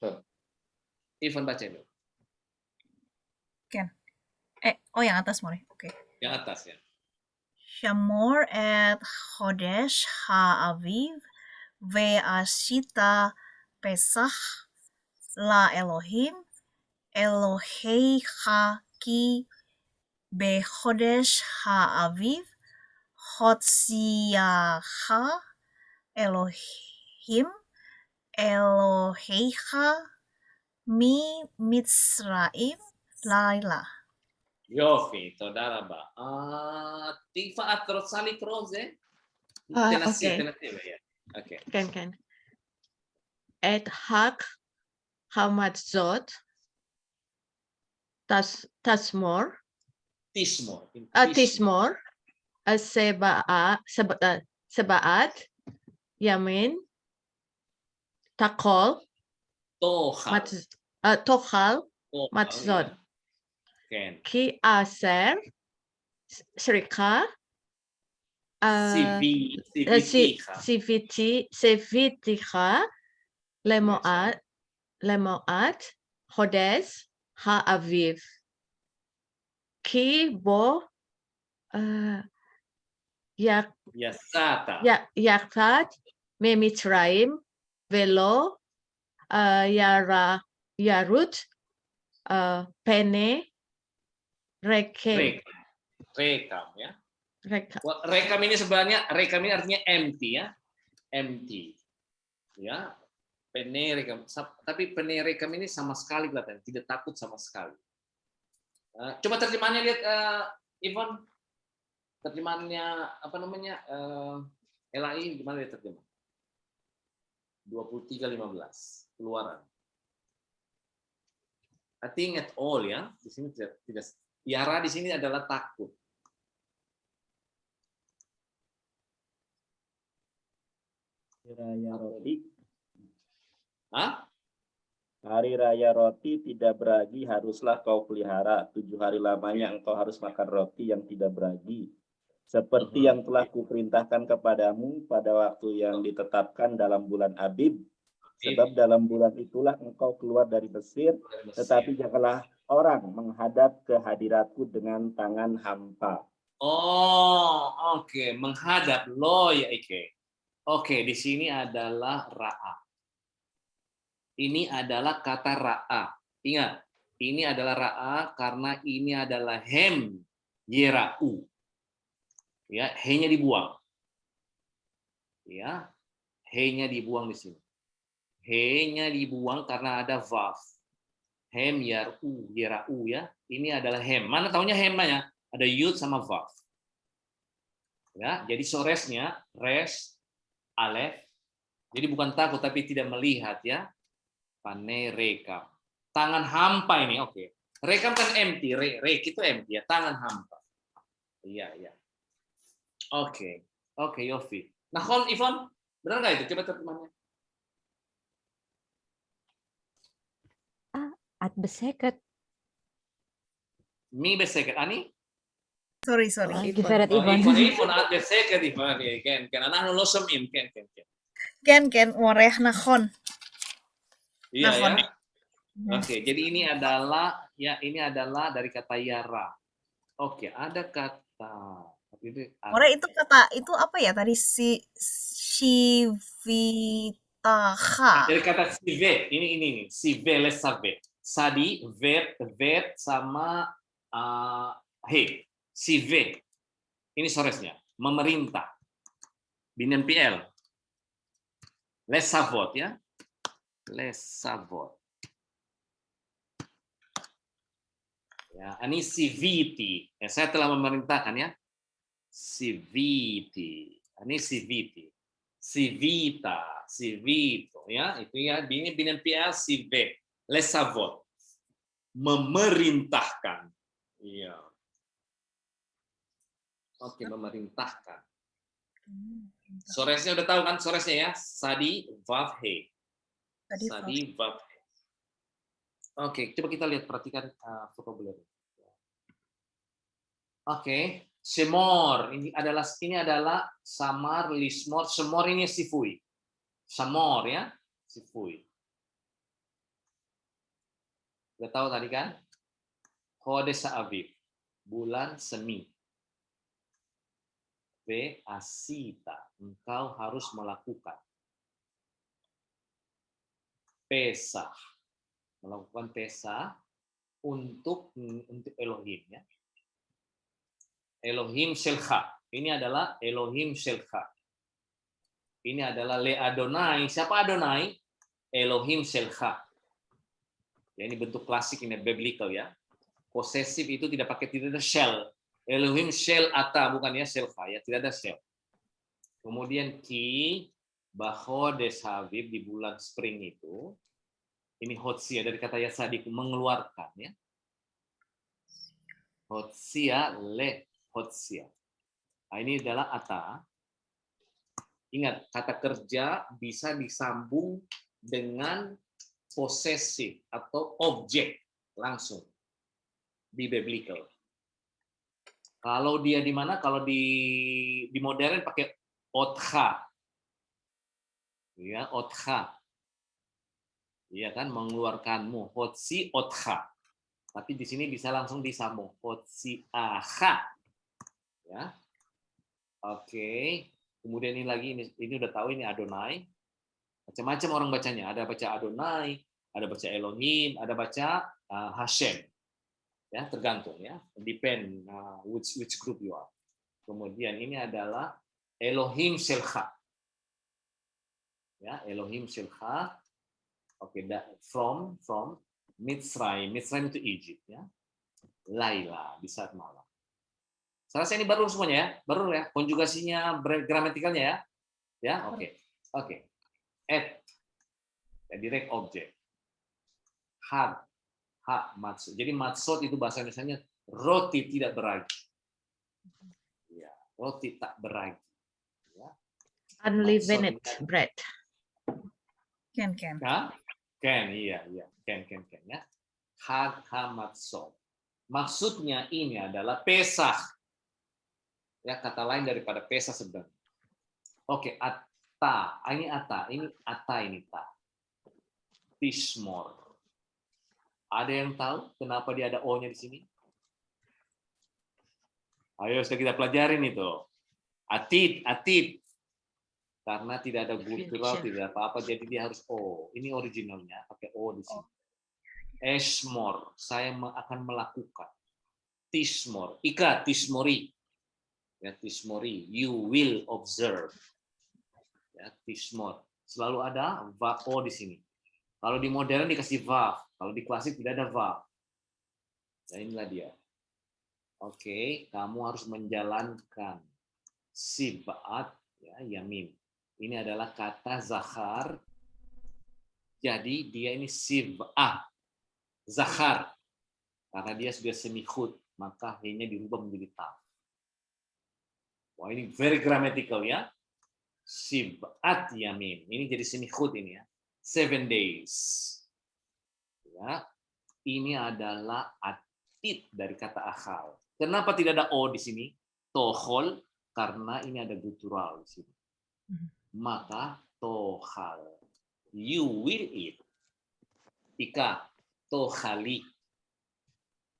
Ivan baca dulu. Ken. Yang atas More. Oke. Yang atas ya. Shamor et Chodesh Ha'aviv Ve'ashita Pesach la Elohim Eloheicha ki bechodesh ha'aviv Hotziacha Elohim Eloheicha mi Mitzraim laila. יופי, תודה רבה. טיפה, את רוצה לקרוא זה? תנסי. כן. את חג המצות תשמור שבעת ימים תאכל מצות כי 10 Srika, Sivitika. Sivitika, Lemoat, Hodes, Ha'aviv. Ki bo Yasata. Yakat Memitraim Velo Yarut Pene Rekem. Rekam ya. Rekam. Rekam ini sebenarnya artinya empty ya. Empty. Ya. Penerekam. Tapi penerekam ini sama sekali kelihatan tidak takut sama sekali. Coba terjemahannya lihat Ivon. Terjemahannya apa namanya? LAI gimana dia terjemah? 23:15 Keluaran. I think at all ya. Di sini tidak Yara di sini adalah takut. Raya roti. Hah? Hari raya roti tidak beragi haruslah kau pelihara. 7 hari lamanya engkau harus makan roti yang tidak beragi. Seperti yang telah kuperintahkan kepadamu pada waktu yang ditetapkan dalam bulan Abib. Sebab dalam bulan itulah engkau keluar dari Mesir. Tetapi janganlah orang menghadap ke hadiratku dengan tangan hampa. Oh, oke. Menghadap lo ya Ike. Oke, di sini adalah ra'a. Ini adalah kata ra'a. Ingat, ini adalah ra'a karena ini adalah hem yera'u. Ya, he-nya dibuang. Ya, he-nya dibuang di sini. He-nya dibuang karena ada vav. Hem yar'u, yera'u ya. Ini adalah hem. Mana taunya hem-nya? Ada yud sama vav. Ya, jadi soresnya res, alef. Jadi bukan takut tapi tidak melihat ya. Pane rekam. Tangan hampa ini, oke. Rekam kan empty, rek itu empty ya, tangan hampa. Iya, iya. Oke, Yofi. Nah, Ivon, benar nggak itu? Coba terjemahnya. At beseket. Mi beseket, Ani? Sorry. Giveret Ivan. Ivon at beseket, Ivon. Kan anak lo semim, kan. Ken, moreh nahon. Iya ya. Nahon. Oke, jadi ini adalah dari kata yara. Oke, ada kata. Moreh itu kata itu apa ya tadi shivitaha. Dari kata sive, ini sive les save. Sadi vet sama he. Sive. Ini soresnya, memerintah. Binen PL. Les savot ya. Les savot. Ya, ini siviti. Ya, saya telah memerintahkan ya. Siviti. Ini siviti. Sivita, sivito ya. Itu ya, ini binen PL sive. Les savot. Memerintahkan. Iya. Oke, memerintahkan. Soresnya udah tahu kan soresnya ya? Sadi vav he. Sadi vav he. Oke, coba kita lihat perhatikan vocabulary. Oke, semor ini adalah samar, lismor, semor ini sifui. Samor ya, sifui. Udah tahu tadi kan? Hodes Aviv, bulan semi. V asita, engkau harus melakukan. Pesah, melakukan pesah untuk Elohim ya. Elohim Shelcha. Ini adalah Elohim Shelcha. Ini adalah Le Adonai. Siapa Adonai? Elohim Shelcha. Ya, ini bentuk klasik ini biblical ya. Posesif itu tidak ada shell. Elohim shell ata bukan ya Shelcha ya, tidak ada shell. Kemudian ki bahodes Habib di bulan spring itu. Ini hotsia dari kata yasadiku mengeluarkan ya. Hotsia le hotsia. Nah, ini adalah ata. Ingat, kata kerja bisa disambung dengan posesif atau objek langsung di biblical. Kalau dia di mana? Kalau di modern pakai otcha. Ya, otcha. Iya kan, mengeluarkanmu. Hotsi otcha. Tapi di sini bisa langsung disambung. Hotsi aha. Ya. Oke. Kemudian ini lagi, ini udah tahu ini Adonai. Macam-macam orang bacanya. Ada baca Adonai, ada baca Elohim, ada baca Hashem. Ya, tergantung ya. Depend which group you are. Kemudian ini adalah Elohim Shelcha. Ya, Elohim Shelcha. Oke, from Mitzrayim. Mitzrayim itu Egypt ya. Laila di saat malam. Saya rasa ini baru semuanya ya. Baru ya. Konjugasinya, gramatikalnya ya. Ya, oke. Oke. At. Ya, direct object. Had. Ha, matsud. Jadi matsud itu bahasa Indonesianya roti tidak beragi. Ya, roti tak beragi. Ya. Unleavened bread. Can. Ken, iya. Ken ya. Had ha matsud. Maksudnya ini adalah Pesach. Ya, kata lain daripada Pesach sebenarnya. Oke, ata. Ini ata. Ini ata, ini ta. Tishmor. Ada yang tahu kenapa dia ada O-nya di sini? Ayo, sudah kita pelajarin itu. Atid. Karena tidak ada guttural, tidak apa-apa, jadi dia harus O. Ini originalnya, pakai O di sini. Eshmor, saya akan melakukan. Tishmor, Ika, tishmori. Ya, tishmori, you will observe. Ya, tishmor. Selalu ada O di sini. Kalau di modern dikasih vav, kalau di klasik tidak ada vav. Nah, inilah dia. Oke, kamu harus menjalankan sibat ya, yamin. Ini adalah kata zahar. Jadi dia ini sib'ah. Zahar. Karena dia sudah semikhut, maka hanya dirubah menjadi ta. Wah, ini very grammatical ya. Sib'at yamin. Ini jadi semikhut ini ya. 7 days. Ya. Ini adalah atid dari kata akhal. Kenapa tidak ada O di sini? Tohol, karena ini ada guttural di sini. Maka tohal. You will eat. Ika, tohali.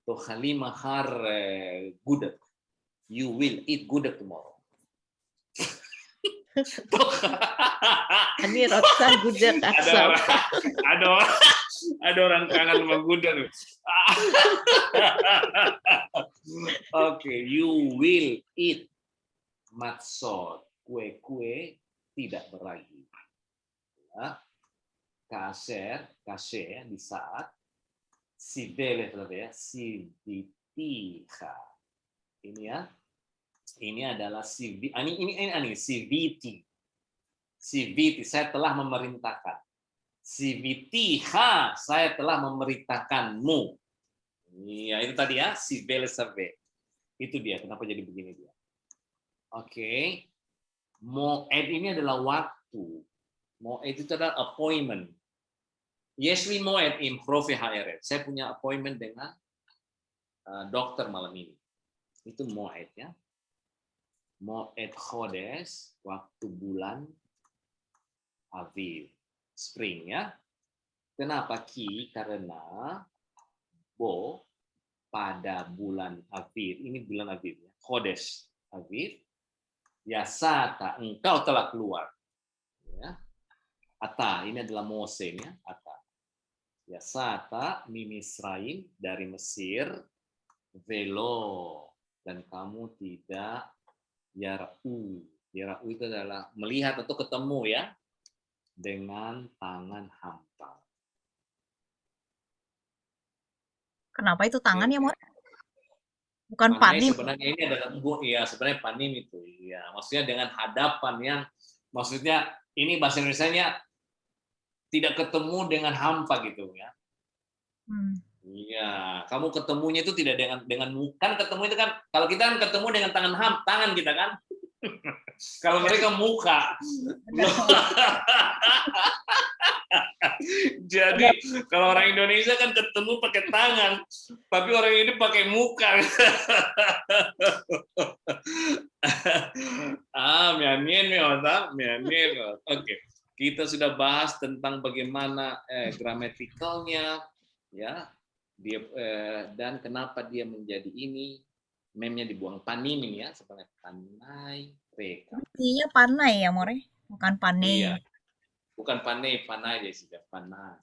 Tohali mahar gudeg. You will eat gudeg tomorrow. Ini rasa gudeg asam. Ada orang kangen sama gudeg. Oke, you will eat matzot, kue-kue tidak beragi. Ya. Kasher di saat sibele ya, sibitiha. Ini ya. Ini adalah ini siviti. Siviti, saya telah memerintahkan. Sivitiha, saya telah memerintahkanmu. Iya, itu tadi ya, sibele save. Itu dia, kenapa jadi begini dia. Oke. Moed ini adalah waktu. Moed itu adalah appointment. Yesli moed im profe HRF. Saya punya appointment dengan dokter malam ini. Itu moed ya. Moed Chodes, waktu bulan Aviv, spring ya. Kenapa Ki? Karena Bo pada bulan Aviv, ini bulan Aviv ya. Chodes Aviv, Yasata, engkau telah keluar. Ya. Ata, ini adalah Mose ya. Ata. Yasata mimisraim, dari Mesir, velo, dan kamu tidak yara'u. Yara'u itu adalah melihat atau ketemu ya, dengan tangan hampa. Kenapa itu tangan ya, Mor? Bukan panim. panim. Sebenarnya ini adalah ya, sebenarnya panim itu. Ya, maksudnya dengan hadapan yang maksudnya ini bahasa Indonesianya tidak ketemu dengan hampa gitu ya. Iya, kamu ketemunya itu tidak dengan kan ketemu itu kan kalau kita kan ketemu dengan tangan kita kan. Kalau mereka muka. Jadi kalau orang Indonesia kan ketemu pakai tangan, tapi orang ini pakai muka. Oke, kita sudah bahas tentang bagaimana gramatikalnya, ya, dia dan kenapa dia menjadi ini. Memnya dibuang panim ini ya, sebenarnya panai reka. Artinya panai ya, More? Bukan panai. Iya. Bukan panai dia sudah panai.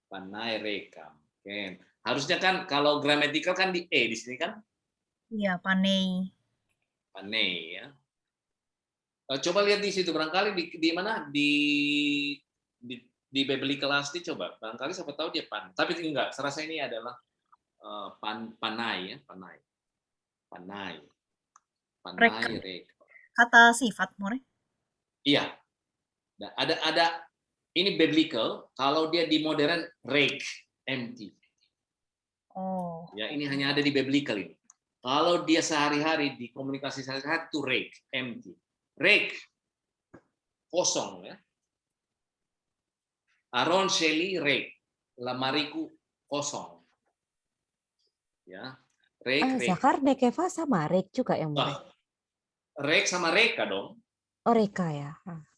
Panai rekam. Oke. Harusnya kan kalau gramatikal kan di di sini kan? Iya, panai. Panai ya. Coba lihat di situ barangkali di mana di biblical asti coba. Barangkali siapa tahu dia pan. Tapi enggak, serasa ini adalah panai ya, panai. Panai reka. Kata sifat, More? Iya. Nah, ada ini biblical, kalau dia di modern rake, empty. Oh. Ya, ini hanya ada di biblical ini. Kalau dia sehari-hari di komunikasi sehari-hari itu rake, empty. Rake kosong ya. Aron Shelley rake, lemariku kosong. Ya. Rake. Zakar nekeva sama rek juga yang More? Rake sama reka dong. Oh, reka ya.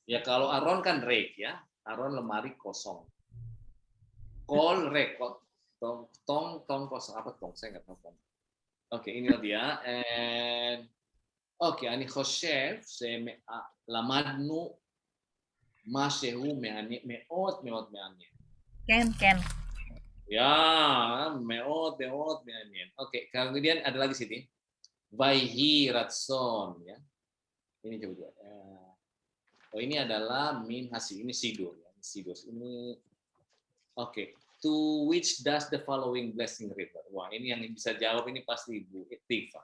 Ya kalau Aron kan rake ya. Aron lemari kosong. Kol rake. Tong kosong. Apa tong? Saya nggak tahu. Oke, inilah dia. And oke, אני חושב שלמדנו משהו מאוד מעניין. Ken. Ya, מאוד מעניין. Oke, kemudian ada lagi sini. Vaihi ratson ya. Ini coba. Ini adalah min hasil. Ini sidur ya. Sidur ini. Oke. To which does the following blessing refer? Wah, ini yang bisa jawab ini pasti Ibu Tifa.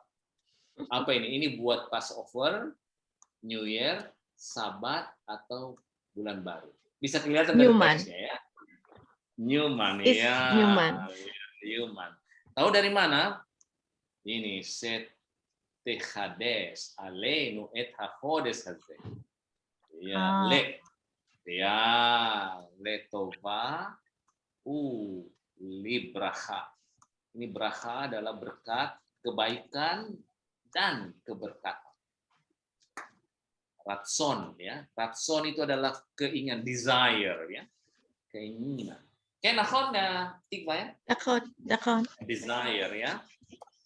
Apa ini? Ini buat Passover, New Year, Sabat atau bulan baru. Bisa kelihatan dari teksnya ya. Newman ya. Newman. Tahu dari mana? Ini set tehades aleinu et hachodes haze. Ya, letova libracha. Ini bracha adalah berkat, kebaikan dan keberkatan. Ratson ya. Ratson itu adalah keinginan, desire ya. Keinginan. Kayak nakon na tikva ya? Nakon. Desire ya.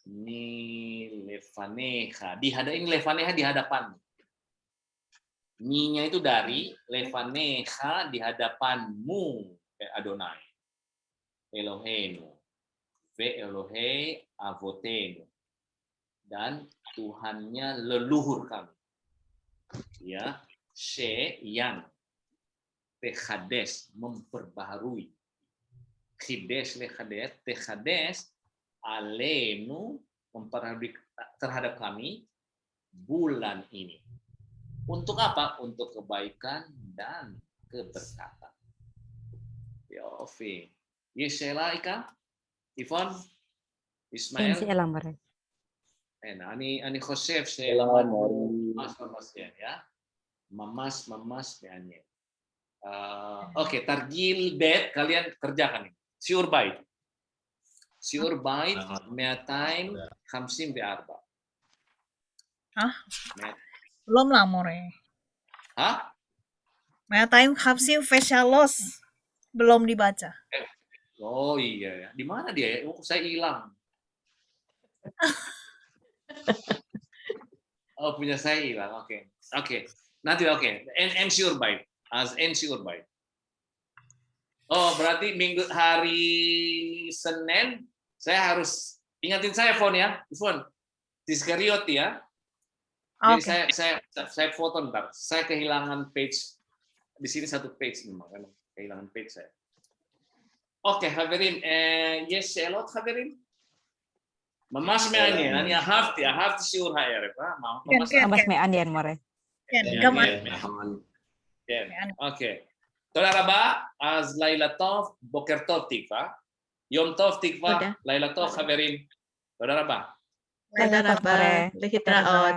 Ni lefaneha. Ini lefaneha di hadapan. Ni-nya itu dari, lefaneha di hadapanmu, Adonai. Elohenu. Ve Elohe avotenu. Dan Tuhannya leluhur kami. Ya. She yang. Techades, memperbaharui. Chides lechades, techades, alenu, memperbaharui terhadap kami bulan ini. Untuk apa? Untuk kebaikan dan keberkatan. Yofi. Yesela Ika? Ivon? Ismail? Ani Josef, Mas ya. Mamas ya. Oke, targil bet kalian kerjakan ini. Siur bait 250 bearba. Belum lah, More. Hah? 250 Veshalos. Belum dibaca. Oh iya ya. Di mana dia? Oh, saya hilang. Oh, punya saya hilang. Oke. Nanti oke. Ensure bait. As ensure bait. Oh, berarti hari Senin saya harus ingatin saya phone ya. Phone. Diskarioti ya. Jadi saya foto ntar. Saya kehilangan page di sini satu page memang kehilangan page saya. Oke, חברים, יש שאלות חברים? ממש מעניין, אני אהבתי שיעור הערב, ממש מעניין, מורה. כן, גם כן, אוקיי. תודה רבה, אז לילה טוב, בוקר טוב תקווה, יום טוב תקווה, לילה טוב חברים, תודה רבה. Thank you, להתראות.